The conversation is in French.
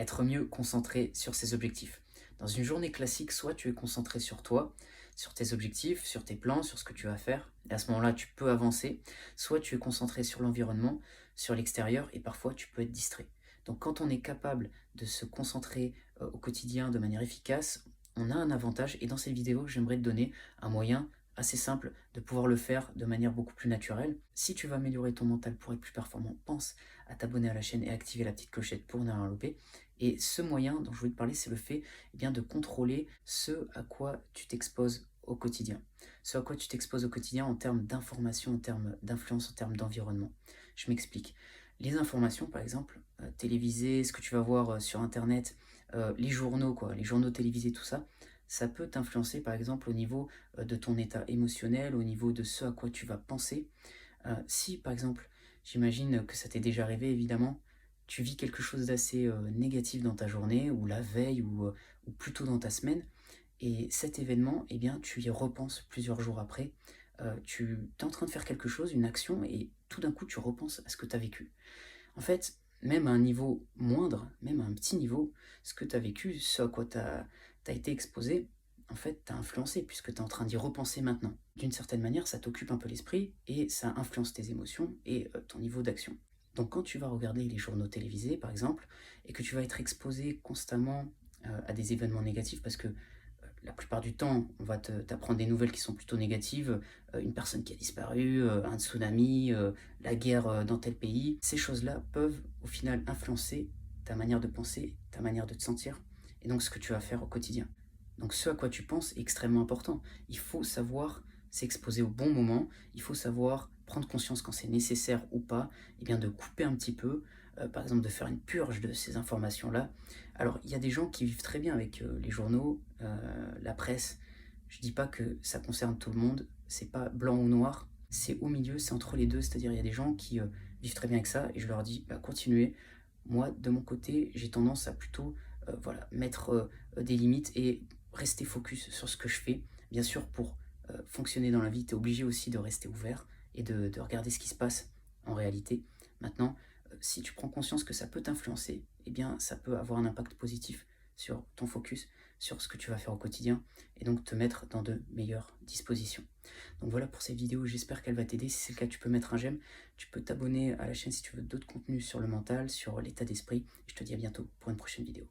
être mieux concentré sur ses objectifs. Dans une journée classique, soit tu es concentré sur toi, sur tes objectifs, sur tes plans, sur ce que tu vas faire, et à ce moment-là, tu peux avancer, soit tu es concentré sur l'environnement, sur l'extérieur, et parfois tu peux être distrait. Donc quand on est capable de se concentrer au quotidien de manière efficace, on a un avantage, et dans cette vidéo, j'aimerais te donner un moyen assez simple de pouvoir le faire de manière beaucoup plus naturelle. Si tu veux améliorer ton mental pour être plus performant, pense à t'abonner à la chaîne et activer la petite clochette pour ne rien louper. Et ce moyen dont je voulais te parler, c'est le fait de contrôler ce à quoi tu t'exposes au quotidien. Ce à quoi tu t'exposes au quotidien en termes d'information, en termes d'influence, en termes d'environnement. Je m'explique. Les informations, par exemple, télévisées, ce que tu vas voir sur Internet, les journaux, quoi, les journaux télévisés, tout ça, ça peut t'influencer, par exemple, au niveau de ton état émotionnel, au niveau de ce à quoi tu vas penser. Si, par exemple, j'imagine que ça t'est déjà arrivé, évidemment, tu vis quelque chose d'assez négatif dans ta journée, ou la veille, ou plutôt dans ta semaine, et cet événement, eh bien, tu y repenses plusieurs jours après. Tu es en train de faire quelque chose, une action, et tout d'un coup, tu repenses à ce que tu as vécu. En fait, même à un niveau moindre, même à un petit niveau, ce que tu as vécu, ce à quoi tu as été exposé, en fait, t'as influencé puisque tu es en train d'y repenser maintenant. D'une certaine manière, ça t'occupe un peu l'esprit et ça influence tes émotions et ton niveau d'action. Donc quand tu vas regarder les journaux télévisés, par exemple, et que tu vas être exposé constamment à des événements négatifs, parce que la plupart du temps, on va t'apprendre des nouvelles qui sont plutôt négatives, une personne qui a disparu, un tsunami, la guerre dans tel pays. Ces choses-là peuvent au final influencer ta manière de penser, ta manière de te sentir, et donc ce que tu vas faire au quotidien. Donc ce à quoi tu penses est extrêmement important. Il faut savoir s'exposer au bon moment, il faut savoir prendre conscience quand c'est nécessaire ou pas, et bien de couper un petit peu, par exemple de faire une purge de ces informations-là. Alors il y a des gens qui vivent très bien avec les journaux, la presse. Je dis pas que ça concerne tout le monde, c'est pas blanc ou noir, c'est au milieu, c'est entre les deux, c'est-à-dire il y a des gens qui vivent très bien avec ça, et je leur dis, bah, continuez. Moi, de mon côté, j'ai tendance à plutôt voilà, mettre des limites et rester focus sur ce que je fais. Bien sûr, pour fonctionner dans la vie, tu es obligé aussi de rester ouvert et de regarder ce qui se passe en réalité. Maintenant, si tu prends conscience que ça peut t'influencer, eh bien, ça peut avoir un impact positif sur ton focus, sur ce que tu vas faire au quotidien, et donc te mettre dans de meilleures dispositions. Donc voilà pour cette vidéo, j'espère qu'elle va t'aider. Si c'est le cas, tu peux mettre un j'aime, tu peux t'abonner à la chaîne si tu veux d'autres contenus sur le mental, sur l'état d'esprit. Je te dis à bientôt pour une prochaine vidéo.